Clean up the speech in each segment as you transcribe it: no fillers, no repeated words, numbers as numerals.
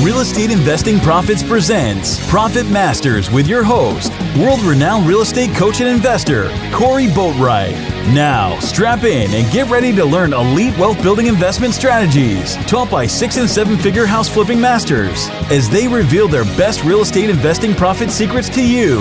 Real Estate Investing Profits presents Profit Masters with your host, world-renowned real estate coach and investor, Corey Boatwright. Now, strap in and get ready to learn elite wealth-building investment strategies taught by 6- and 7-figure house flipping masters as they reveal their best real estate investing profit secrets to you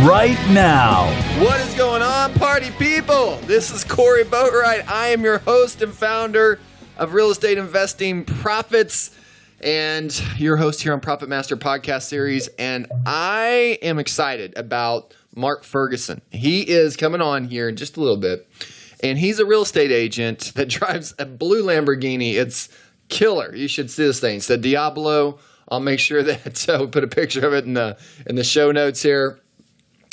right now. What is going on, party people? This is Corey Boatwright. I am your host and founder of Real Estate Investing Profits and your host here on Profit Master podcast series. And I am excited about Mark Ferguson. He is coming on here in just a little bit, and he's a real estate agent that drives a blue Lamborghini. It's killer. You should see this thing. It's the Diablo. I'll make sure that we put a picture of it in the show notes here.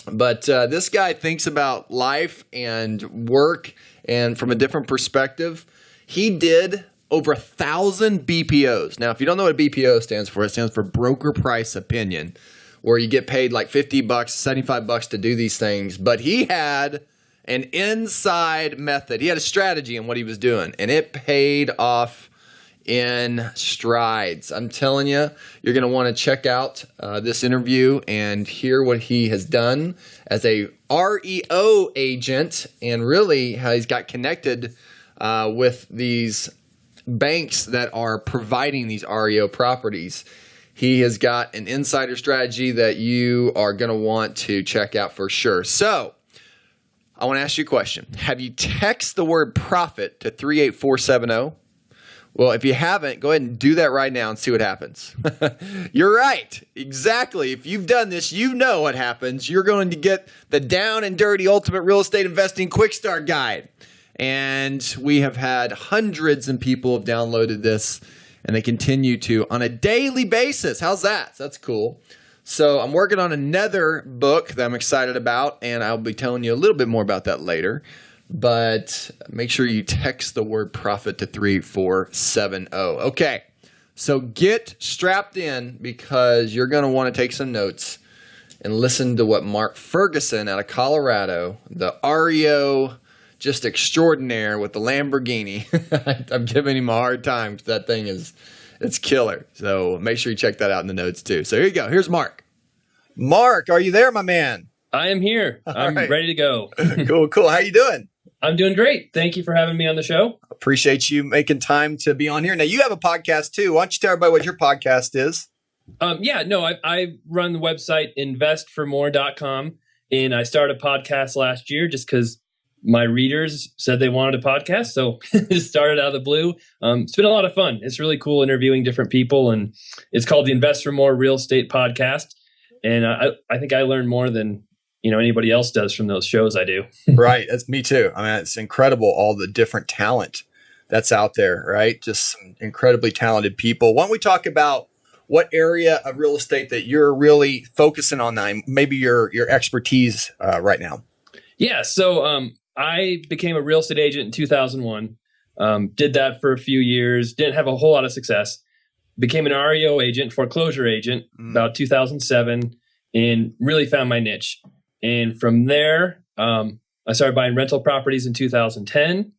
But this guy thinks about life and work and from a different perspective. He did over 1,000 BPOs. Now, if you don't know what a BPO stands for, it stands for broker price opinion, where you get paid like $50, $75 to do these things. But he had an inside method. He had a strategy in what he was doing, and it paid off in strides. I'm telling you, you're going to want to check out this interview and hear what he has done as a REO agent, and really how he's got connected with these banks that are providing these REO properties. He has got an insider strategy that you are going to want to check out for sure. So I want to ask you a question. Have you texted the word profit to 38470? Well, if you haven't, go ahead and do that right now and see what happens. You're right. Exactly. If you've done this, you know what happens. You're going to get the down and dirty ultimate real estate investing quick start guide. And we have had hundreds of people have downloaded this, and they continue to on a daily basis. How's that? That's cool. So I'm working on another book that I'm excited about, and I'll be telling you a little bit more about that later. But make sure you text the word profit to 38470. Okay, so get strapped in because you're going to want to take some notes and listen to what Mark Ferguson out of Colorado, the REO just extraordinaire with the Lamborghini. I'm giving him a hard time because that thing it's killer. So make sure you check that out in the notes too. So here you go. Here's Mark. Mark, are you there, my man? I am here. I'm ready to go. Cool. How you doing? I'm doing great. Thank you for having me on the show. Appreciate you making time to be on here. Now, you have a podcast too. Why don't you tell everybody what your podcast is? I run the website investformore.com, and I started a podcast last year just because my readers said they wanted a podcast. So it started out of the blue. It's been a lot of fun. It's really cool interviewing different people, and it's called the Invest for More Real Estate Podcast. And I think I learned more than anybody else does from those shows I do. Right. That's me too. I mean, it's incredible, all the different talent that's out there, right? Just some incredibly talented people. Why don't we talk about what area of real estate that you're really focusing on now, maybe your expertise right now? Yeah. So I became a real estate agent in 2001. Did that for a few years. Didn't have a whole lot of success. Became an REO agent, foreclosure agent, about 2007, and really found my niche. And from there, I started buying rental properties in 2010.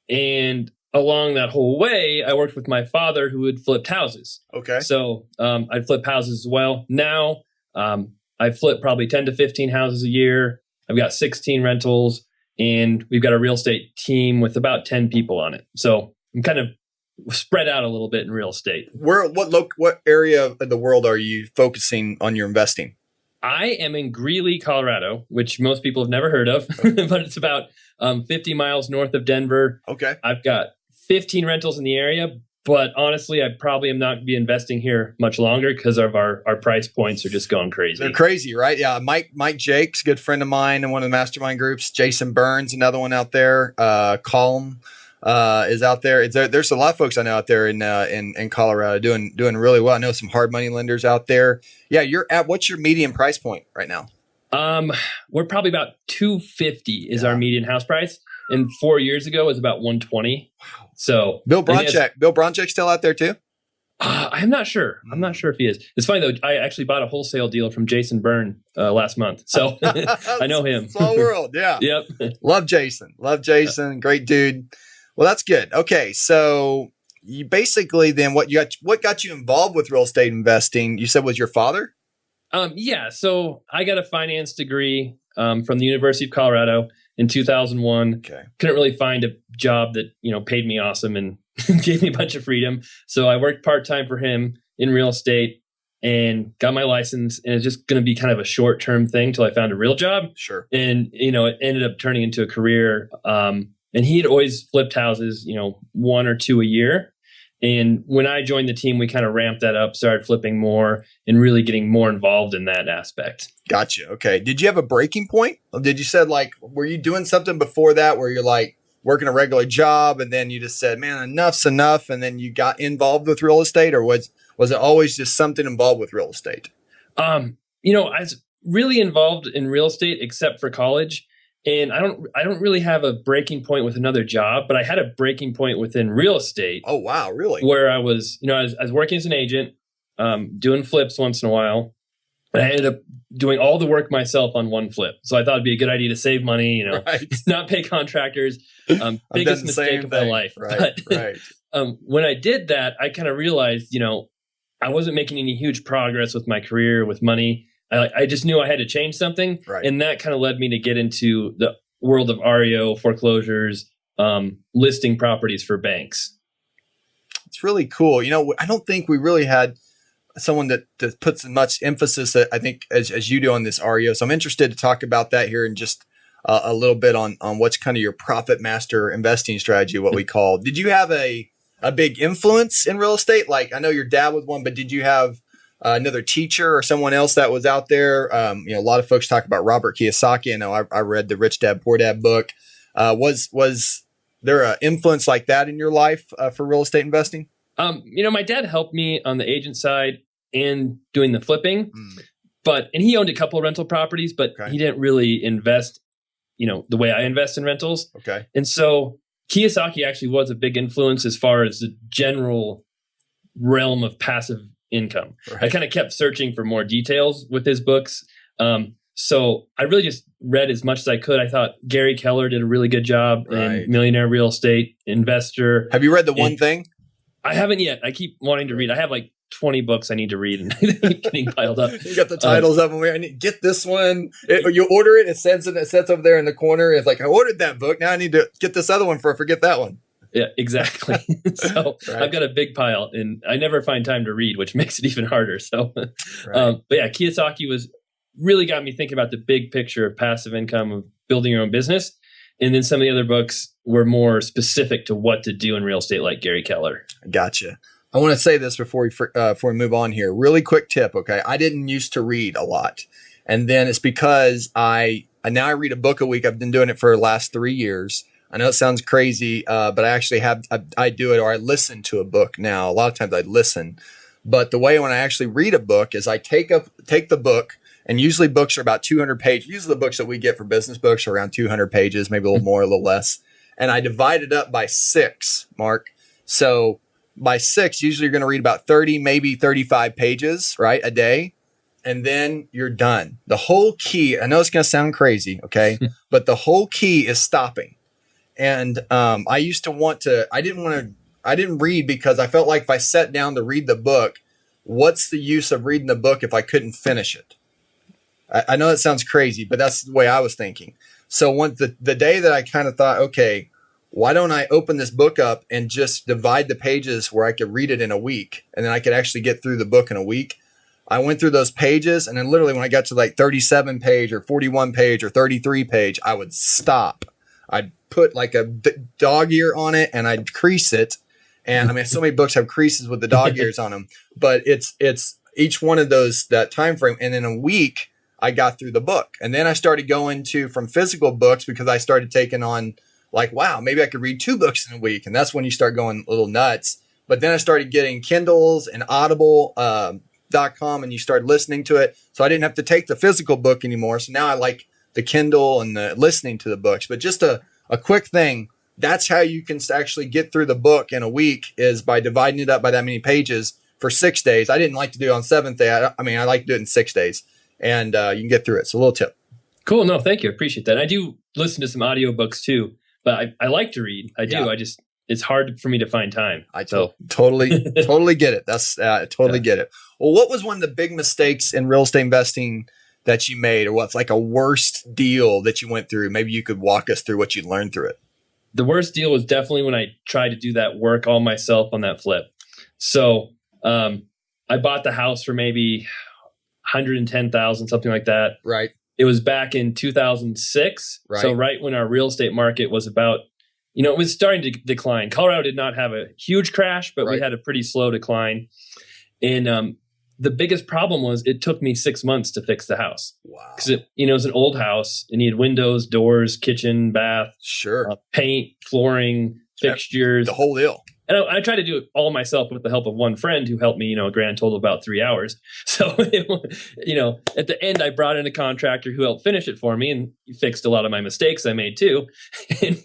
And along that whole way, I worked with my father who had flipped houses. Okay. So I'd flip houses as well. Now I flip probably 10 to 15 houses a year. I've got 16 rentals, and we've got a real estate team with about 10 people on it. So I'm kind of spread out a little bit in real estate. What area of the world are you focusing on your investing? I am in Greeley, Colorado, which most people have never heard of, but it's about 50 miles north of Denver. Okay. I've got 15 rentals in the area, but honestly, I probably am not going to be investing here much longer because of our price points are just going crazy. They're crazy, right? Yeah. Mike Jakes, good friend of mine in one of the mastermind groups. Jason Burns, another one out there. Colm is out there. There's a lot of folks I know out there in Colorado doing really well. I know some hard money lenders out there. Yeah, what's your median price point right now? We're probably about 250 is our median house price, and 4 years ago it was about 120. Wow. So Bill Bronchek's still out there too? I'm not sure. I'm not sure if he is. It's funny though. I actually bought a wholesale deal from Jason Byrne last month, so I know him. Small world, yeah. Yep. Love Jason. Great dude. Well, that's good. Okay, so you basically then what got you involved with real estate investing? You said was your father? Yeah. So I got a finance degree from the University of Colorado in 2001. Okay. Couldn't really find a job that, paid me awesome and gave me a bunch of freedom. So I worked part-time for him in real estate and got my license. And it's just going to be kind of a short-term thing till I found a real job. Sure. And, it ended up turning into a career. And he had always flipped houses, 1 or 2 a year. And when I joined the team, we kind of ramped that up, started flipping more and really getting more involved in that aspect. Gotcha. Okay. Did you have a breaking point? Did you said were you doing something before that where you're like working a regular job and then you just said, man, enough's enough. And then you got involved with real estate, or was it always just something involved with real estate? I was really involved in real estate except for college. And I don't really have a breaking point with another job, but I had a breaking point within real estate. Oh, wow. Really? Where I was, I was working as an agent, doing flips once in a while. And I ended up doing all the work myself on one flip. So I thought it'd be a good idea to save money, right. not pay contractors. Biggest mistake of my life. Right. But, right. When I did that, I kind of realized, I wasn't making any huge progress with my career, with money. I just knew I had to change something. Right. And that kind of led me to get into the world of REO, foreclosures, listing properties for banks. It's really cool. I don't think we really had someone that puts as much emphasis, I think, as you do on this REO. So I'm interested to talk about that here in just a little bit on what's kind of your profit master investing strategy, what we call. Did you have a big influence in real estate? Like, I know your dad was one, but did you have another teacher or someone else that was out there? A lot of folks talk about Robert Kiyosaki. I know I read the Rich Dad Poor Dad book. Was there an influence like that in your life for real estate investing? My dad helped me on the agent side and doing the flipping, and he owned a couple of rental properties, but he didn't really invest, the way I invest in rentals. Okay. And so Kiyosaki actually was a big influence as far as the general realm of passive income. Right. I kind of kept searching for more details with his books. So I really just read as much as I could. I thought Gary Keller did a really good job in Millionaire Real Estate Investor. Have you read The One Thing? I haven't yet. I keep wanting to read. I have like 20 books I need to read and getting piled up. You got the titles of them. I need to get this one. You order it. It sets over there in the corner. It's like, I ordered that book. Now I need to get this other one before I forget that one. Yeah, exactly. So I've got a big pile and I never find time to read, which makes it even harder. So, but yeah, Kiyosaki really got me thinking about the big picture of passive income, of building your own business. And then some of the other books were more specific to what to do in real estate, like Gary Keller. Gotcha. I want to say this before we move on here. Really quick tip, okay? I didn't used to read a lot. And then it's because I read a book a week. I've been doing it for the last 3 years. I know it sounds crazy, but I actually I do it, or I listen to a book now. A lot of times I listen. But the way when I actually read a book is I take the book, and usually books are about 200 pages. Usually the books that we get for business books are around 200 pages, maybe a little more, a little less. And I divide it up by 6, Mark. So by 6, usually you're going to read about 30, maybe 35 pages, right, a day. And then you're done. The whole key, I know it's going to sound crazy, okay? But the whole key is stopping. And I didn't read because I felt like if I sat down to read the book, what's the use of reading the book if I couldn't finish it? I know that sounds crazy, but that's the way I was thinking. So once the day that I kind of thought, okay, why don't I open this book up and just divide the pages where I could read it in a week, and then I could actually get through the book in a week. I went through those pages, and then literally when I got to like 37 page or 41 page or 33 page, I would stop. I'd put like a dog ear on it and I'd crease it. And I mean, so many books have creases with the dog ears on them, but it's each one of those, that time frame. And in a week, I got through the book. And then I started going from physical books because I started taking on like, wow, maybe I could read 2 books in a week. And that's when you start going a little nuts. But then I started getting Kindles and Audible.com, and you start listening to it. So I didn't have to take the physical book anymore. So now I like the Kindle and the listening to the books. But just a quick thing, that's how you can actually get through the book in a week, is by dividing it up by that many pages for 6 days. I didn't like to do it on 7th day. I like to do it in 6 days, and you can get through it. So a little tip. Cool. No, thank you. I appreciate that. I do listen to some audiobooks too, but I like to read. I do. Yeah. it's hard for me to find time. Totally get it. That's totally get it. Well, what was one of the big mistakes in real estate investing that you made, or what's like a worst deal that you went through? Maybe you could walk us through what you learned through it. The worst deal was definitely when I tried to do that work all myself on that flip. So I bought the house for maybe $110,000, something like that. Right. It was back in 2006. Right. So right when our real estate market was about, it was starting to decline. Colorado did not have a huge crash, but we had a pretty slow decline. And the biggest problem was it took me 6 months to fix the house. Wow. Because it was an old house. It needed windows, doors, kitchen, bath, paint, flooring, fixtures, the whole deal. And I tried to do it all myself with the help of one friend who helped me, a grand total of about 3 hours. So, at the end, I brought in a contractor who helped finish it for me, and he fixed a lot of my mistakes I made too. And,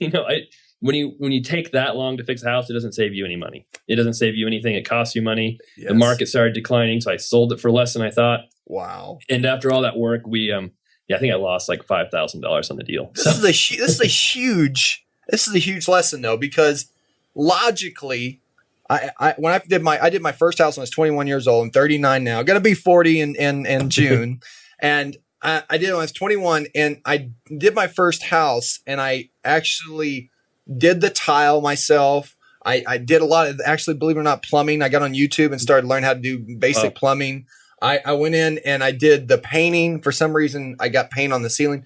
when you take that long to fix a house, it doesn't save you any money. It doesn't save you anything. It costs you money. Yes. The market started declining, so I sold it for less than I thought. Wow. And after all that work, we, I think I lost like $5,000 on the deal. This is a huge lesson though, because logically, I did my first house when I was 21 years old. I'm 39 now. I'm gonna be 40 in June, and I did it when I was 21, and I did my first house, and I actually did the tile myself. I did a lot of, actually, believe it or not, plumbing. I got on YouTube and started learning how to do basic plumbing. I went in and I did the painting. For some reason, I got paint on the ceiling,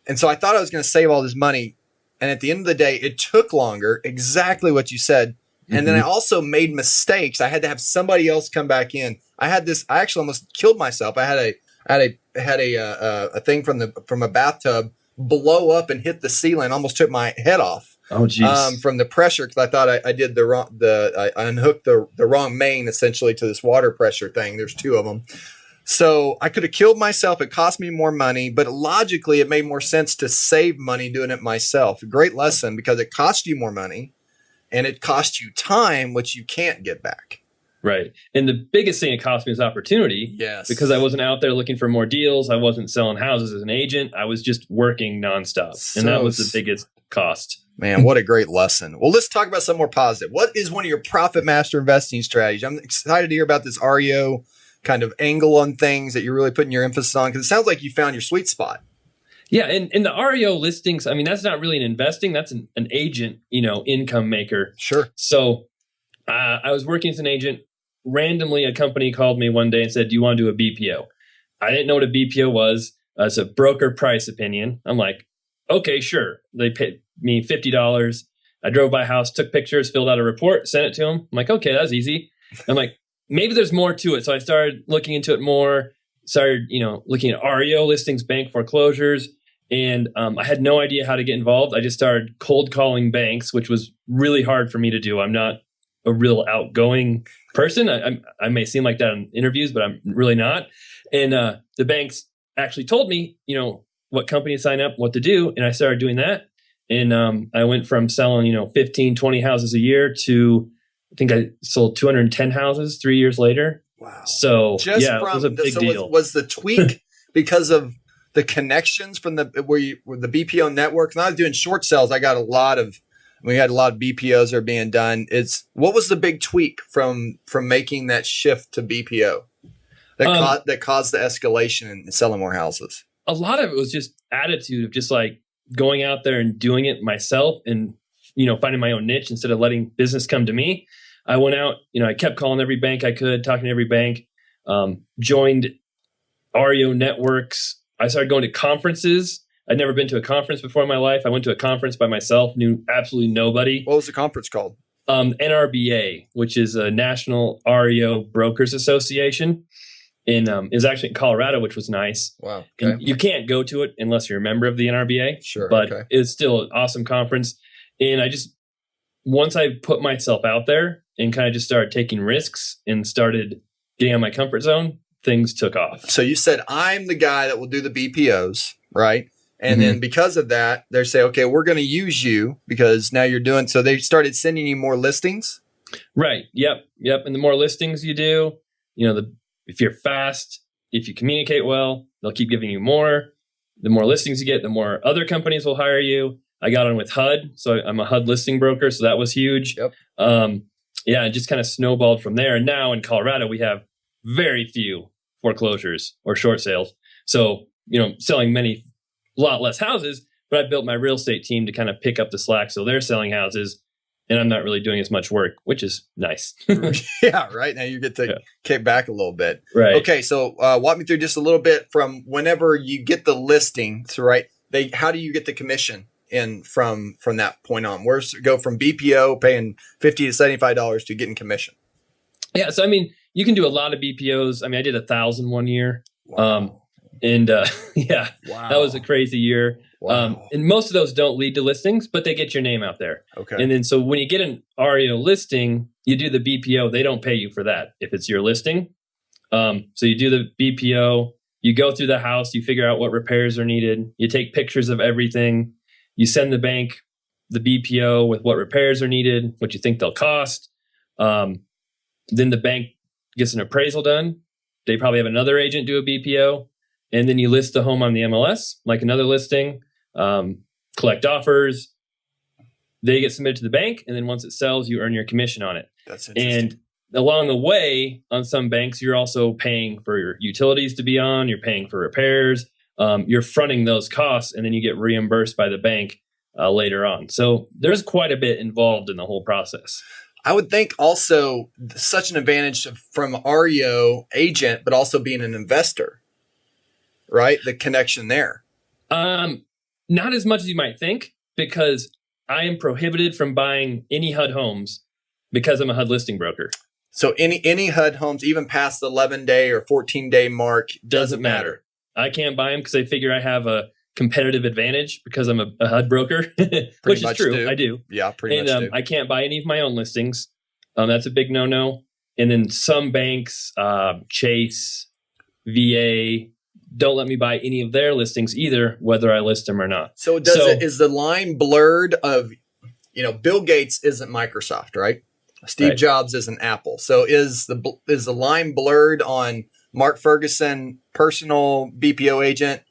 and so I thought I was going to save all this money. And at the end of the day, it took longer, exactly what you said. And then I also made mistakes. I had to have somebody else come back in. I actually almost killed myself. I had a thing from a bathtub blow up and hit the ceiling, almost took my head off. Oh, geez. From the pressure, because I thought I did I unhooked the wrong main essentially to this water pressure thing. There's two of them. So I could have killed myself. It cost me more money, but logically it made more sense to save money doing it myself. A great lesson, because it cost you more money and it cost you time, which you can't get back. Right. And the biggest thing it cost me is opportunity. Yes. Because I wasn't out there looking for more deals. I wasn't selling houses as an agent. I was just working nonstop. And that was the biggest cost. Man, what a great lesson. Well, let's talk about something more positive. What is one of your profit master investing strategies? I'm excited to hear about this REO kind of angle on things that you're really putting your emphasis on, because it sounds like you found your sweet spot. Yeah. And the REO listings, that's not really an investing. That's an agent, income maker. Sure. So I was working as an agent. Randomly, a company called me one day and said, "Do you want to do a BPO?" I didn't know what a BPO was. It's a broker price opinion. I'm like, okay, sure. They paid me $50. I drove by a house, took pictures, filled out a report, sent it to them. I'm like, okay, that's easy. I'm like, maybe there's more to it. So I started looking into it more, started, looking at REO listings, bank foreclosures. And I had no idea how to get involved. I just started cold calling banks, which was really hard for me to do. I'm not a real outgoing person. I may seem like that in interviews, but I'm really not. And the banks actually told me, what company to sign up, what to do. And I started doing that. And I went from selling, 15, 20 houses a year to, I think I sold 210 houses 3 years later. Wow. So it was a big deal. Was the tweak because of the connections from the BPO network? And I was doing short sales. We had a lot of BPOs that are being done. What was the big tweak from making that shift to BPO that caused the escalation and selling more houses? A lot of it was just attitude of just like going out there and doing it myself and, finding my own niche instead of letting business come to me. I went out, I kept calling every bank I could, talking to every bank, joined REO networks. I started going to conferences. I'd never been to a conference before in my life. I went to a conference by myself, knew absolutely nobody. What was the conference called? NRBA, which is a National REO Brokers Association. And is actually in Colorado, which was nice. Wow. Okay. And you can't go to it unless you're a member of the NRBA. Sure. But it's still an awesome conference. And once I put myself out there and kind of just started taking risks and started getting out of my comfort zone, things took off. So you said, I'm the guy that will do the BPOs, right? And then because of that, they say, okay, we're going to use you because now you're doing, so they started sending you more listings? Right. Yep. And the more listings you do, if you're fast, if you communicate well, they'll keep giving you more. The more listings you get, the more other companies will hire you. I got on with HUD. So I'm a HUD listing broker. So that was huge. Yep. It just kind of snowballed from there. And now in Colorado, we have very few foreclosures or short sales. So, selling a lot less houses, but I built my real estate team to kind of pick up the slack. So they're selling houses and I'm not really doing as much work, which is nice. Yeah, right. Now you get to kick back a little bit. Right. Okay, so walk me through just a little bit from whenever you get the listing. So, right, how do you get the commission in from that point on? Where's it go from BPO paying $50 to $75 to getting commission? Yeah, so you can do a lot of BPOs. I did 1,000 one year. Wow. Wow. That was a crazy year. Wow. And most of those don't lead to listings, but they get your name out there. Okay. And then so when you get an REO listing, you do the BPO. They don't pay you for that if it's your listing. So you do the BPO, you go through the house, you figure out what repairs are needed, you take pictures of everything, you send the bank the BPO with what repairs are needed, what you think they'll cost. Then the bank gets an appraisal done. They probably have another agent do a BPO. And then you list the home on the MLS, like another listing, collect offers. They get submitted to the bank. And then once it sells, you earn your commission on it. That's interesting. And along the way, on some banks, you're also paying for your utilities to be on. You're paying for repairs. You're fronting those costs, and then you get reimbursed by the bank later on. So there's quite a bit involved in the whole process. I would think also such an advantage from REO agent, but also being an investor, right? The connection there. Not as much as you might think, because I am prohibited from buying any HUD homes because I'm a HUD listing broker. So any HUD homes, even past the 11-day or 14-day mark, doesn't matter. I can't buy them because I figure I have a competitive advantage because I'm a HUD broker, which is true. I do. Yeah, pretty much do. I can't buy any of my own listings. That's a big no-no. And then some banks, Chase, VA, don't let me buy any of their listings either, whether I list them or not. So is the line blurred of, Bill Gates isn't Microsoft, right? Steve Jobs isn't Apple. So is the line blurred on Mark Ferguson, personal BPO agent,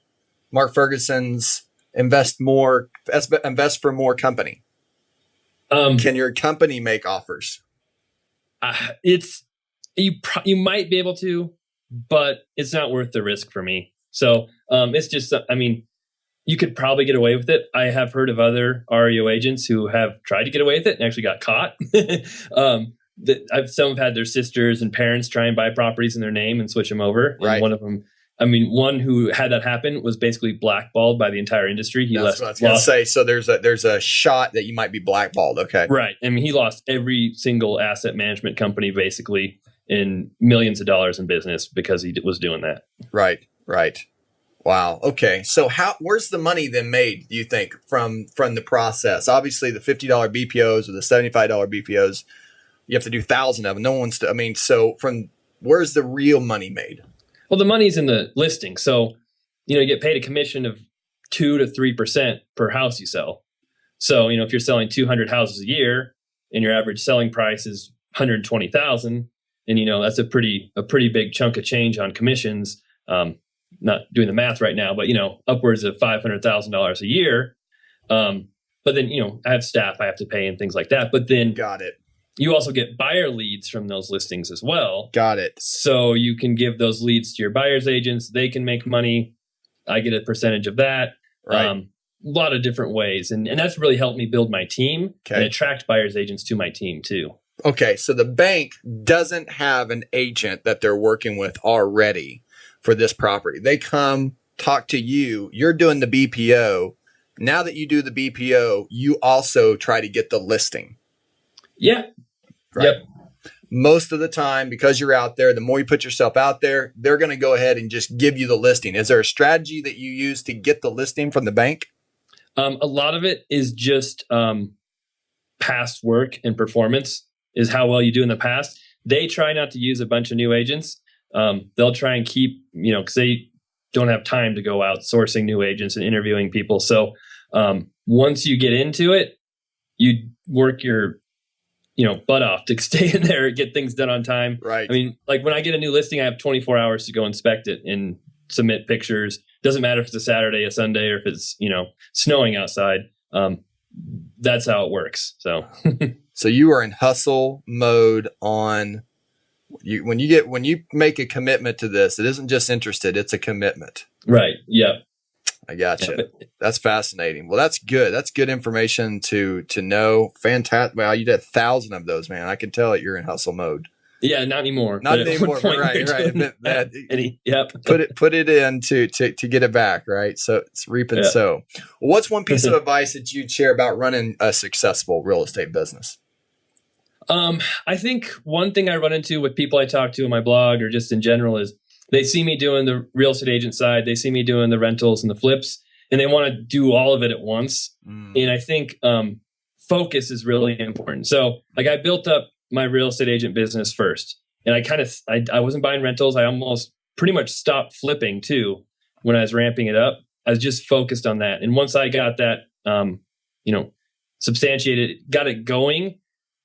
Mark Ferguson's invest for more company? Can your company make offers? You might be able to, but it's not worth the risk for me. So it's just, you could probably get away with it. I have heard of other REO agents who have tried to get away with it and actually got caught. Some have had their sisters and parents try and buy properties in their name and switch them over. Right. And one of them, one who had that happen was basically blackballed by the entire industry. That's what I was going to say. So there's a shot that you might be blackballed. Okay. Right. He lost every single asset management company basically in millions of dollars in business because he was doing that. Right. Wow. Okay. So where's the money then made, do you think, from the process? Obviously the $50 BPOs or the $75 BPOs, you have to do 1,000 of them. No one's so where's the real money made? Well, the money's in the listing. So, you get paid a commission of 2 to 3% per house you sell. So, if you're selling 200 houses a year and your average selling price is 120,000, and that's a pretty big chunk of change on commissions. Not doing the math right now, but upwards of $500,000 a year. But then I have staff I have to pay and things like that. But then got it. You also get buyer leads from those listings as well. Got it. So you can give those leads to your buyer's agents. They can make money. I get a percentage of that. Right. A lot of different ways. And that's really helped me build my team and attract buyer's agents to my team too. Okay. So the bank doesn't have an agent that they're working with already for this property. They come talk to you. You're doing the BPO. Now that you do the BPO, you also try to get the listing. Yeah. Right. Yep. Most of the time, because you're out there, the more you put yourself out there, they're going to go ahead and just give you the listing. Is there a strategy that you use to get the listing from the bank? A lot of it is just past work and performance is how well you do in the past. They try not to use a bunch of new agents. They'll try and keep, because they don't have time to go out sourcing new agents and interviewing people. So once you get into it, you work your butt off to stay in there and get things done on time. Right. Like when I get a new listing, I have 24 hours to go inspect it and submit pictures. Doesn't matter if it's a Saturday, a Sunday, or if it's, snowing outside. that's how it works. So, so you are in hustle mode on you when you make a commitment to this. It isn't just interested; it's a commitment. Right. Yeah. I gotcha. That's fascinating. Well, that's good. That's good information to know. Fantastic. Wow, you did 1,000 of those, man. I can tell that you're in hustle mode. Yeah, not anymore. Not anymore. Right. Yep. Put it in to get it back. Right. So it's reap and sow. Well, what's one piece of advice that you'd share about running a successful real estate business? I think one thing I run into with people I talk to on my blog or just in general is they see me doing the real estate agent side. They see me doing the rentals and the flips, and they want to do all of it at once. And I think focus is really important. So like I built up my real estate agent business first, and I wasn't buying rentals. I almost pretty much stopped flipping too when I was ramping it up. I was just focused on that. And once I got that, substantiated, got it going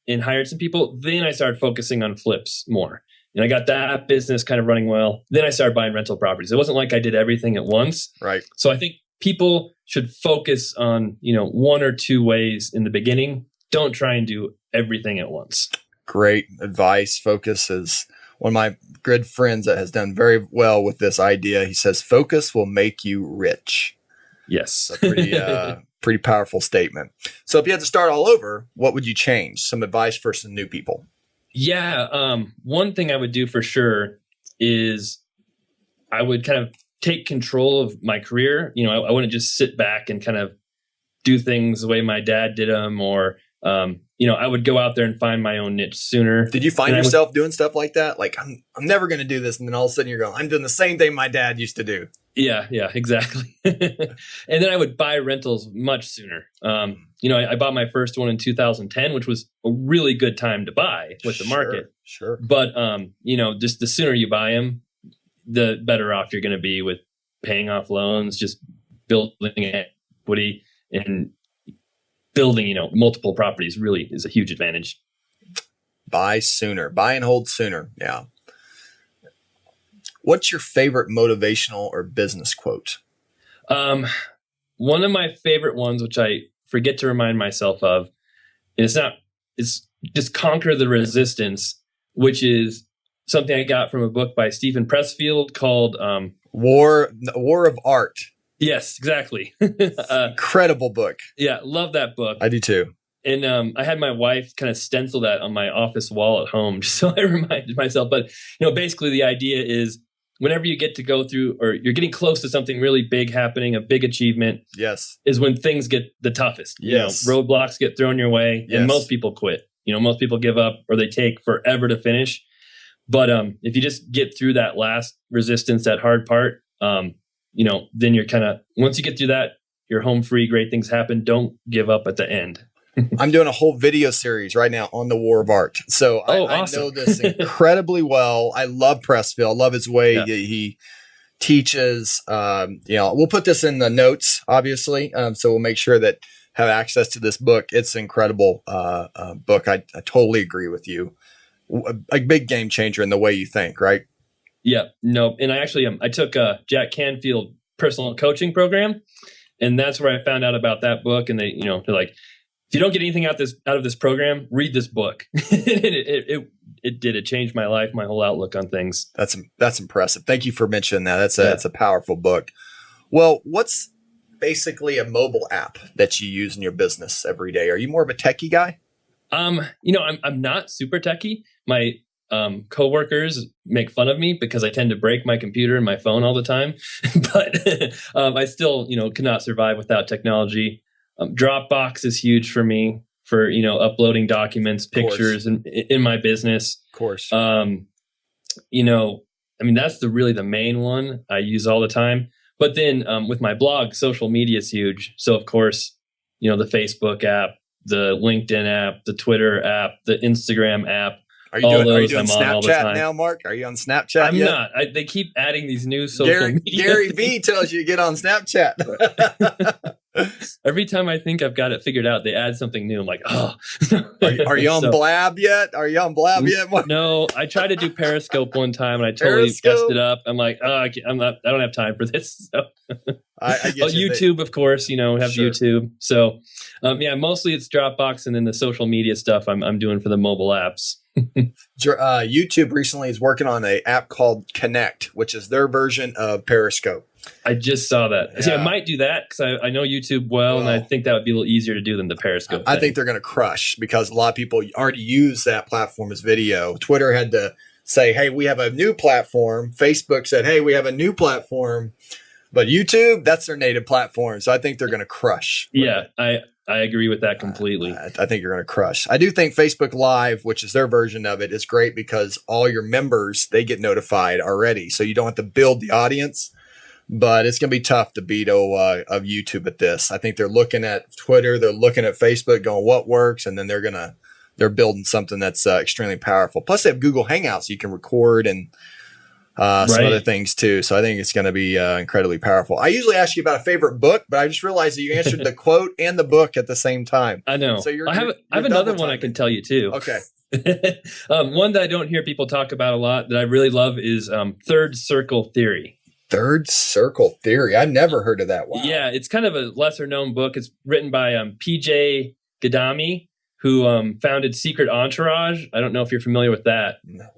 and hired some people, then I started focusing on flips more. And I got that business kind of running well. Then I started buying rental properties. It wasn't like I did everything at once. Right. So I think people should focus on, one or two ways in the beginning. Don't try and do everything at once. Great advice. Focus is one of my good friends that has done very well with this idea. He says, focus will make you rich. Yes. A pretty powerful statement. So if you had to start all over, what would you change? Some advice for some new people. Yeah. One thing I would do for sure is I would kind of take control of my career. I wouldn't just sit back and kind of do things the way my dad did them, or, I would go out there and find my own niche sooner. Did you find yourself doing stuff like that? Like, I'm never going to do this. And then all of a sudden you're going, I'm doing the same thing my dad used to do. Yeah, exactly. And then I would buy rentals much sooner. I bought my first one in 2010, which was a really good time to buy with the market. Sure. But, just the sooner you buy them, the better off you're going to be with paying off loans, just building equity, and building, multiple properties really is a huge advantage. Buy sooner, buy and hold sooner. Yeah. What's your favorite motivational or business quote? One of my favorite ones, which I forget to remind myself of, and it's just conquer the resistance, which is something I got from a book by Stephen Pressfield called War of Art. Yes, exactly. Incredible book. Yeah, love that book. I do too. And I had my wife kind of stencil that on my office wall at home, just so I reminded myself. But basically the idea is whenever you get to go through, or you're getting close to something really big happening, a big achievement, yes, is when things get the toughest. Yes, roadblocks get thrown your way, yes, and most people quit. Most people give up, or they take forever to finish. But if you just get through that last resistance, that hard part, then you're kind of, once you get through that, you're home free. Great things happen. Don't give up at the end. I'm doing a whole video series right now on the War of Art. So awesome. I know this incredibly well. I love Pressfield. I love his way he teaches. We'll put this in the notes, obviously. So we'll make sure that have access to this book. It's an incredible book. I totally agree with you. A big game changer in the way you think, right? Yeah, no. And I actually, I took a Jack Canfield personal coaching program, and that's where I found out about that book. And they're like, if you don't get anything out of this program, read this book. It changed my life, my whole outlook on things. That's impressive. Thank you for mentioning that. That's a powerful book. Well, what's basically a mobile app that you use in your business every day? Are you more of a techie guy? I'm not super techie. My coworkers make fun of me because I tend to break my computer and my phone all the time, but I still, cannot survive without technology. Dropbox is huge for me for, uploading documents, pictures in my business. Of course. That's really the main one I use all the time. But then with my blog, social media is huge. So of course, the Facebook app, the LinkedIn app, the Twitter app, the Instagram app. Are you doing Snapchat now, Mark? Are you on Snapchat I'm not. They keep adding these new social media. Gary V tells you to get on Snapchat. Every time I think I've got it figured out, they add something new. I'm like, oh. Are you on Blab yet? Are you on Blab yet? No, I tried to do Periscope one time and I totally Periscope? messed it up. I'm like, oh, I don't have time for this. So. I get you. YouTube, of course, have Sure. YouTube. So, mostly it's Dropbox, and then the social media stuff I'm doing for the mobile apps. YouTube recently is working on an app called Connect, which is their version of Periscope. I just saw that. Yeah. See, I might do that because I know YouTube well, and I think that would be a little easier to do than the Periscope. I think they're going to crush because a lot of people already use that platform as video. Twitter had to say, hey, we have a new platform. Facebook said, hey, we have a new platform. But YouTube, that's their native platform. So I think they're going to crush. Yeah, I agree with that completely. I think you're going to crush. I do think Facebook Live, which is their version of it, is great because all your members, they get notified already. So you don't have to build the audience. But it's going to be tough to beat of YouTube at this. I think they're looking at Twitter, they're looking at Facebook, going what works, and then they're building something that's extremely powerful. Plus, they have Google Hangouts, you can record and some other things too. So I think it's going to be incredibly powerful. I usually ask you about a favorite book, but I just realized that you answered the quote and the book at the same time. I know. So I have another one I can tell you too. Okay. One that I don't hear people talk about a lot that I really love is Third Circle Theory. Third Circle Theory. I've never heard of that. Wow. Yeah, it's kind of a lesser known book. It's written by PJ Gadami, who founded Secret Entourage. I don't know if you're familiar with that,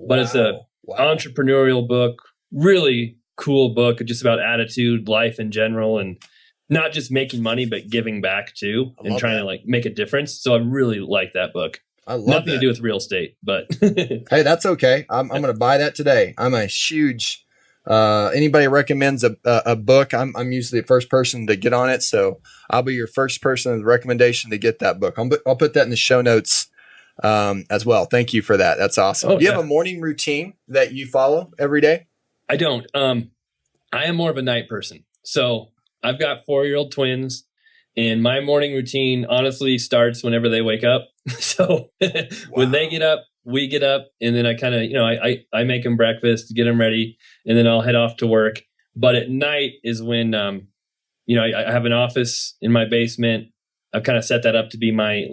but it's a entrepreneurial book, really cool book, just about attitude, life in general, and not just making money, but giving back too, and trying to make a difference. So I really like that book. I love Nothing to do with real estate, but hey, that's okay. I'm going to buy that today. I'm a huge. Anybody recommends a book, I'm usually the first person to get on it. So I'll be your first person of recommendation to get that book. I'll put that in the show notes as well. Thank you for that. That's awesome. Do you have a morning routine that you follow every day? I don't. I am more of a night person. So I've got 4-year-old twins, and my morning routine honestly starts whenever they wake up. So when they get up, we get up, and then I kind of, I make them breakfast, get them ready, and then I'll head off to work. But at night is when, I have an office in my basement. I've kind of set that up to be my,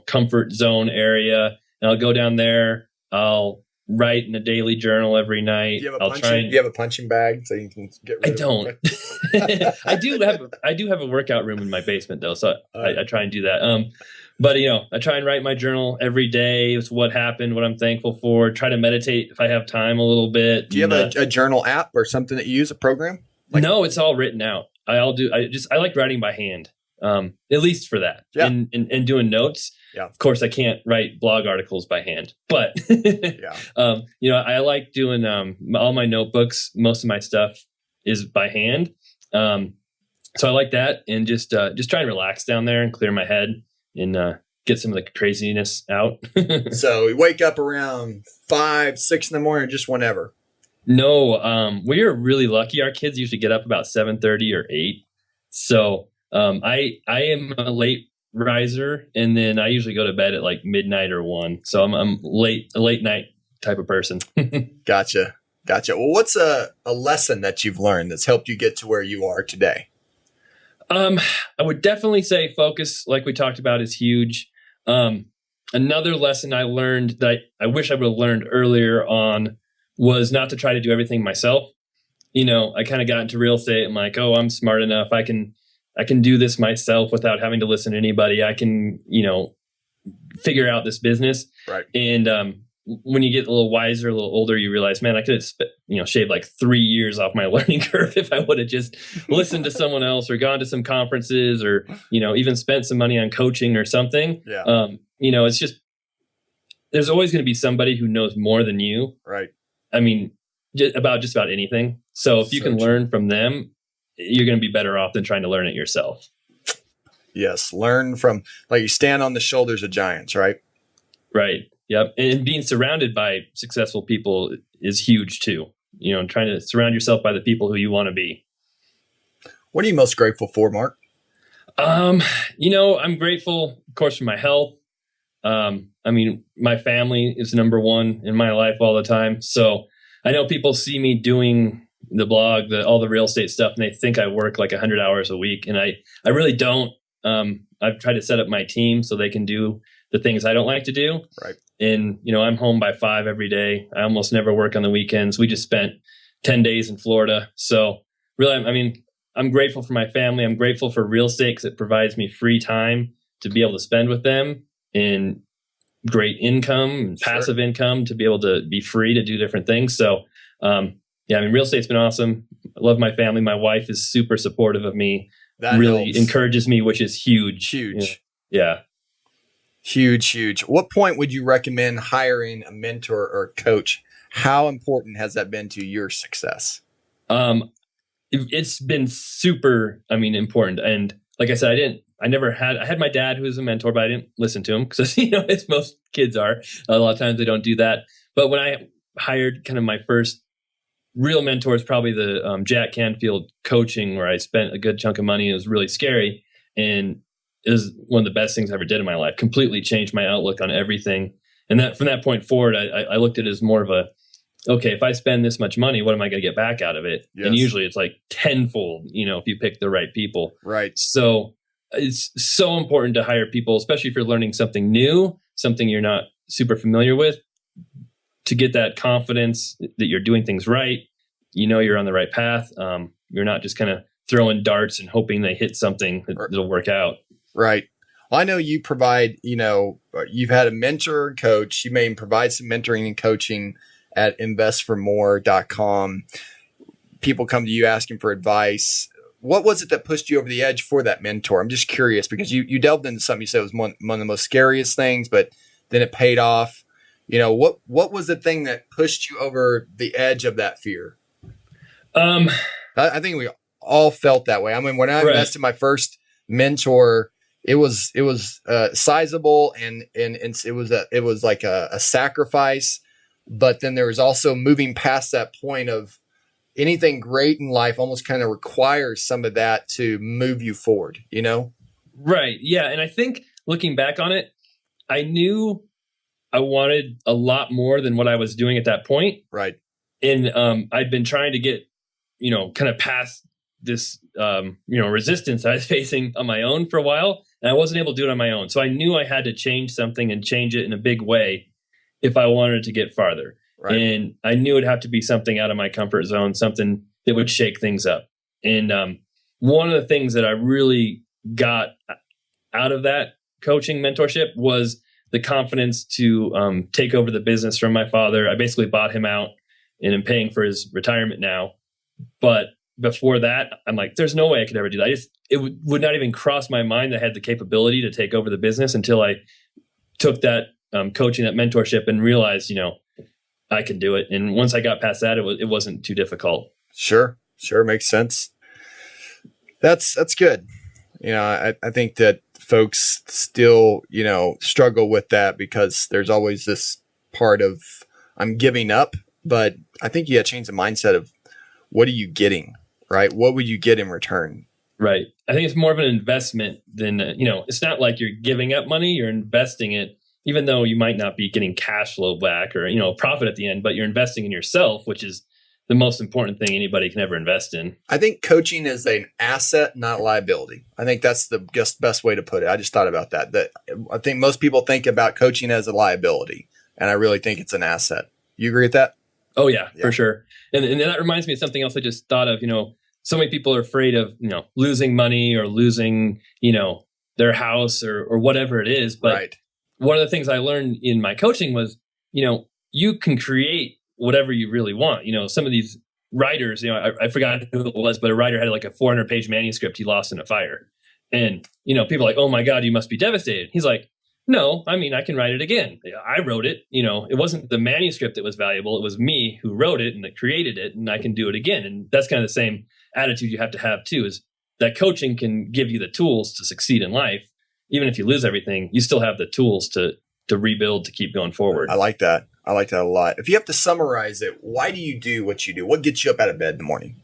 comfort zone area. And I'll go down there. I'll write in a daily journal every night. Do you have a punching bag so you can get rid I don't. I do have a workout room in my basement though. So I try and do that. But, I try and write my journal every day. It's what happened, what I'm thankful for. Try to meditate if I have time a little bit. Do you have a journal app or something that you use, a program? No, it's all written out. I like writing by hand, at least for that. Yeah. And doing notes. Yeah. Of course, I can't write blog articles by hand. But, I like doing all my notebooks. Most of my stuff is by hand. So I like that, and just try and relax down there and clear my head. And get some of the craziness out. So you wake up around 5, 6 in the morning, or just whenever? No, we are really lucky. Our kids usually get up about 7:30 or 8. So I am a late riser, and then I usually go to bed at like midnight or 1. So I'm a late night type of person. Gotcha. Well, what's a lesson that you've learned that's helped you get to where you are today? I would definitely say focus, like we talked about, is huge. Another lesson I learned that I wish I would have learned earlier on was not to try to do everything myself. I kind of got into real estate. I'm like, oh, I'm smart enough. I can do this myself without having to listen to anybody. I can, figure out this business. Right. And, when you get a little wiser, a little older, you realize, man, I could have, shaved like 3 years off my learning curve if I would have just listened to someone else or gone to some conferences or, even spent some money on coaching or something. Yeah. It's just, there's always going to be somebody who knows more than you. Right. I mean, just about anything. So if you can learn from them, you're going to be better off than trying to learn it yourself. Yes. Learn from, you stand on the shoulders of giants, right? Right. Yep. And being surrounded by successful people is huge too. Trying to surround yourself by the people who you want to be. What are you most grateful for, Mark? I'm grateful, of course, for my health. My family is number one in my life all the time. So I know people see me doing the blog, all the real estate stuff, and they think I work like 100 hours a week. And I really don't. I've tried to set up my team so they can do the things I don't like to do. Right. And, I'm home by 5 every day. I almost never work on the weekends. We just spent 10 days in Florida. So really, I'm grateful for my family. I'm grateful for real estate because it provides me free time to be able to spend with them, and great income and passive income to be able to be free to do different things. So, real estate's been awesome. I love my family. My wife is super supportive of me. That really helps. Encourages me, which is huge. Huge. Yeah. Huge. What point would you recommend hiring a mentor or coach? How important has that been to your success? It's been super, important. And like I said, I had my dad who was a mentor, but I didn't listen to him because, as most kids are. A lot of times they don't do that. But when I hired kind of my first real mentor, is probably the Jack Canfield coaching, where I spent a good chunk of money. It was really scary. And it was one of the best things I ever did in my life. Completely changed my outlook on everything. And that from that point forward, I looked at it as more of okay, if I spend this much money, what am I going to get back out of it? Yes. And usually it's like tenfold, if you pick the right people. Right. So it's so important to hire people, especially if you're learning something new, something you're not super familiar with, to get that confidence that you're doing things right. You're on the right path. You're not just kind of throwing darts and hoping they hit something that'll work out. Right. Well, I know you provide, you've had a mentor and coach. You may provide some mentoring and coaching at investformore.com. People come to you asking for advice. What was it that pushed you over the edge for that mentor? I'm just curious because you delved into something you said was one of the most scariest things, but then it paid off. What was the thing that pushed you over the edge of that fear? I think we all felt that way. When I invested my first mentor, it was sizable and it was like a sacrifice, but then there was also moving past that point of anything great in life almost kind of requires some of that to move you forward, Right. Yeah. And I think looking back on it, I knew I wanted a lot more than what I was doing at that point. Right. And I'd been trying to get, kind of past this, resistance I was facing on my own for a while, and I wasn't able to do it on my own. So I knew I had to change something and change it in a big way if I wanted to get farther. Right. And I knew it'd have to be something out of my comfort zone, something that would shake things up. And one of the things that I really got out of that coaching mentorship was the confidence to take over the business from my father. I basically bought him out and am paying for his retirement now. But before that, I'm like, there's no way I could ever do that. It would not even cross my mind that I had the capability to take over the business until I took that coaching, that mentorship, and realized, I can do it. And once I got past that, it wasn't too difficult. Sure. Makes sense. That's good. I think that folks still, struggle with that because there's always this part of I'm giving up, but I think you got to change the mindset of what are you getting, right? What would you get in return? Right. I think it's more of an investment than, it's not like you're giving up money, you're investing it, even though you might not be getting cash flow back or, profit at the end, but you're investing in yourself, which is the most important thing anybody can ever invest in. I think coaching is an asset, not liability. I think that's the best way to put it. I just thought about that I think most people think about coaching as a liability, and I really think it's an asset. You agree with that? Oh, yeah. For sure. And that reminds me of something else I just thought of. So many people are afraid of, losing money or losing, their house or whatever it is. But one of the things I learned in my coaching was, you can create whatever you really want. Some of these writers, I forgot who it was, but a writer had like a 400-page manuscript he lost in a fire. And, people are like, oh my God, you must be devastated. He's like, no, I can write it again. I wrote it. It wasn't the manuscript that was valuable. It was me who wrote it and that created it, and I can do it again. And that's kind of the same attitude you have to have too, is that coaching can give you the tools to succeed in life. Even if you lose everything, you still have the tools to rebuild, to keep going forward. I like that a lot. If you have to summarize it, why do you do what you do? What gets you up out of bed in the morning?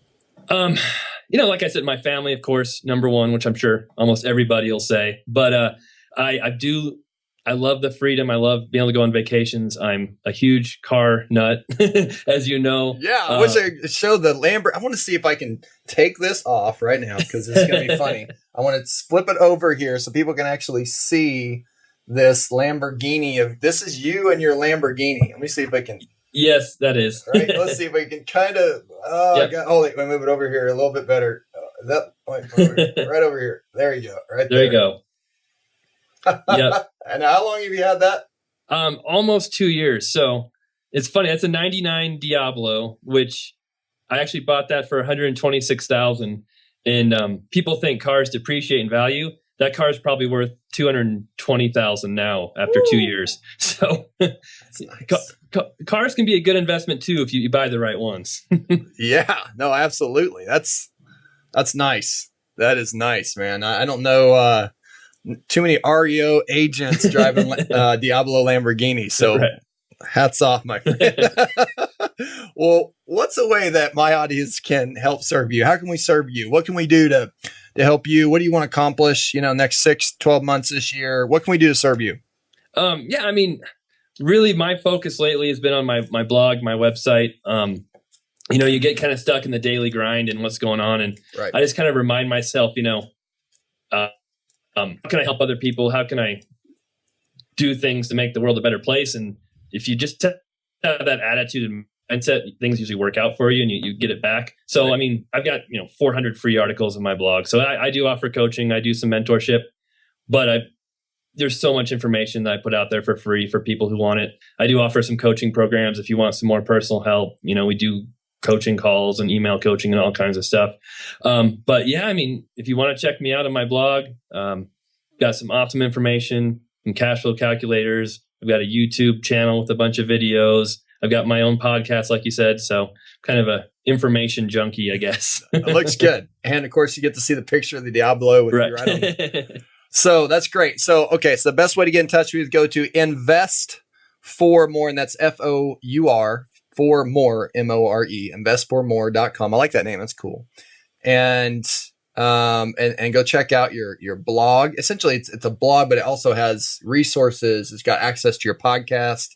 Like I said, my family, of course, number one, which I'm sure almost everybody will say. But I do I love the freedom. I love being able to go on vacations. I'm a huge car nut, as you know. Yeah, I wish I showed the Lamborghini. I want to see if I can take this off right now because it's going to be funny. I want to flip it over here so people can actually see this Lamborghini. This is you and your Lamborghini. Let me see if I can. Yes, that is. Right. Let's see if we can kind of. Yep. Let me move it over here a little bit better. Right over here. There you go. Right there. There you go. Yep. And how long have you had that? Almost 2 years. So it's funny. That's a 99 Diablo, which I actually bought that for $126,000. And people think cars depreciate in value. That car is probably worth $220,000 now after 2 years. So nice. Cars can be a good investment too if you buy the right ones. Yeah, no, absolutely. That's nice. That is nice, man. I don't know too many REO agents driving Diablo Lamborghini. So right. Hats off, my friend. Well, what's a way that my audience can help serve you? How can we serve you? What can we do to help you? What do you want to accomplish, next 6, 12 months this year? What can we do to serve you? Yeah, I mean, really my focus lately has been on my blog, my website. You get kind of stuck in the daily grind and what's going on. And right. I just kind of remind myself, how can I help other people? How can I do things to make the world a better place? And if you just have that attitude and mindset, things usually work out for you and you get it back. So, right. I mean, I've got, 400 free articles in my blog. So I do offer coaching. I do some mentorship, but there's so much information that I put out there for free for people who want it. I do offer some coaching programs. If you want some more personal help, we do coaching calls and email coaching and all kinds of stuff. But yeah, I mean, if you want to check me out on my blog, got some awesome information, some cash flow calculators. I've got a YouTube channel with a bunch of videos. I've got my own podcast, like you said. So kind of a information junkie, I guess. It looks good. And of course you get to see the picture of the Diablo with you right on there. So that's great. So the best way to get in touch with you is go to Invest for More, and that's FOUR for more, MORE, investformore.com. I like that name. That's cool. And go check out your blog. Essentially, it's a blog, but it also has resources. It's got access to your podcast.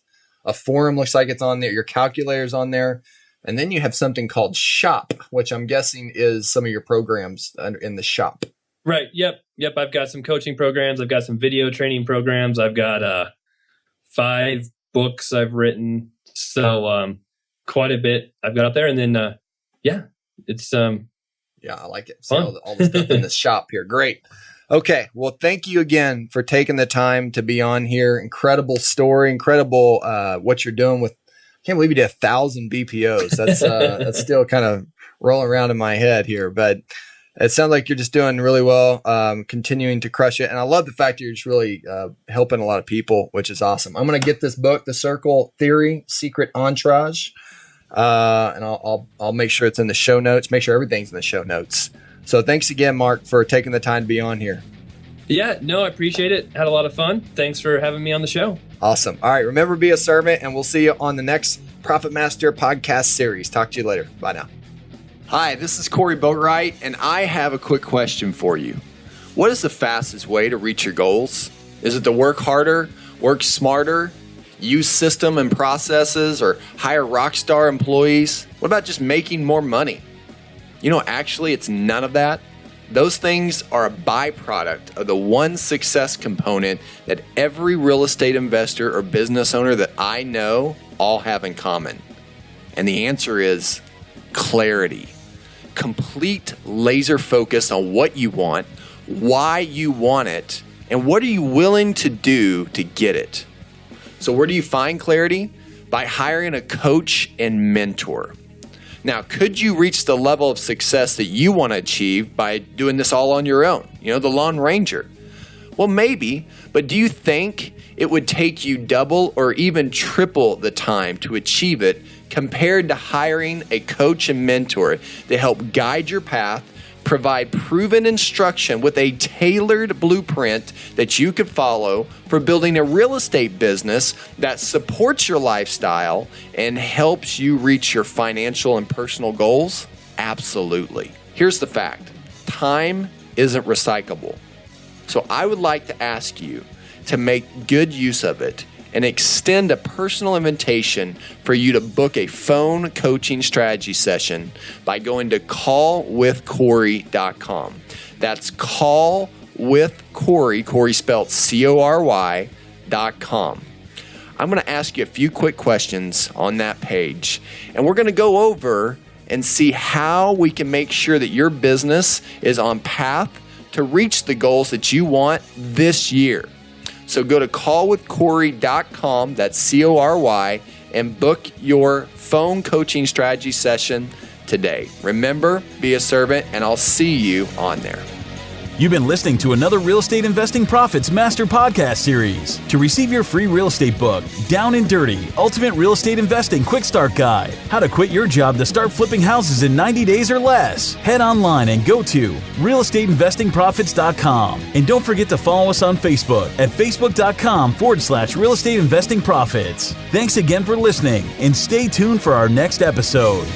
A forum looks like it's on there. Your calculator's on there. And then you have something called Shop, which I'm guessing is some of your programs in the Shop. Right. Yep. I've got some coaching programs. I've got some video training programs. I've got 5 books I've written. So quite a bit I've got up there. And then, it's yeah, I like it. See all the stuff in the Shop here. Great. Okay. Well, thank you again for taking the time to be on here. Incredible story. Incredible what you're doing with. I can't believe you did 1,000 BPOs. That's still kind of rolling around in my head here, but it sounds like you're just doing really well, continuing to crush it. And I love the fact that you're just really helping a lot of people, which is awesome. I'm going to get this book, The Circle Theory, Secret Entourage. And I'll make sure it's in the show notes. Make sure everything's in the show notes. So thanks again, Mark, for taking the time to be on here. Yeah, no, I appreciate it. Had a lot of fun. Thanks for having me on the show. Awesome. All right. Remember to be a servant, and we'll see you on the next Profit Master podcast series. Talk to you later. Bye now. Hi, this is Corey Boatwright, and I have a quick question for you. What is the fastest way to reach your goals? Is it to work harder, work smarter, use system and processes, or hire rock star employees? What about just making more money? Actually, it's none of that. Those things are a byproduct of the one success component that every real estate investor or business owner that I know all have in common. And the answer is clarity. Complete laser focus on what you want, why you want it, and what are you willing to do to get it. So where do you find clarity? By hiring a coach and mentor. Now, could you reach the level of success that you want to achieve by doing this all on your own? The Lone Ranger. Well, maybe, but do you think it would take you double or even triple the time to achieve it compared to hiring a coach and mentor to help guide your path, provide proven instruction with a tailored blueprint that you could follow for building a real estate business that supports your lifestyle and helps you reach your financial and personal goals? Absolutely. Here's the fact. Time isn't recyclable. So I would like to ask you to make good use of it and extend a personal invitation for you to book a phone coaching strategy session by going to callwithcorey.com. That's callwithcorey, Corey spelled CORY.com. I'm going to ask you a few quick questions on that page, and we're going to go over and see how we can make sure that your business is on path to reach the goals that you want this year. So go to callwithcorey.com, that's CORY, and book your phone coaching strategy session today. Remember, be a servant, and I'll see you on there. You've been listening to another Real Estate Investing Profits Master Podcast series. To receive your free real estate book, Down and Dirty, Ultimate Real Estate Investing Quick Start Guide, how to quit your job to start flipping houses in 90 days or less, head online and go to realestateinvestingprofits.com. And don't forget to follow us on Facebook at facebook.com/Real Estate Investing Profits. Thanks again for listening, and stay tuned for our next episode.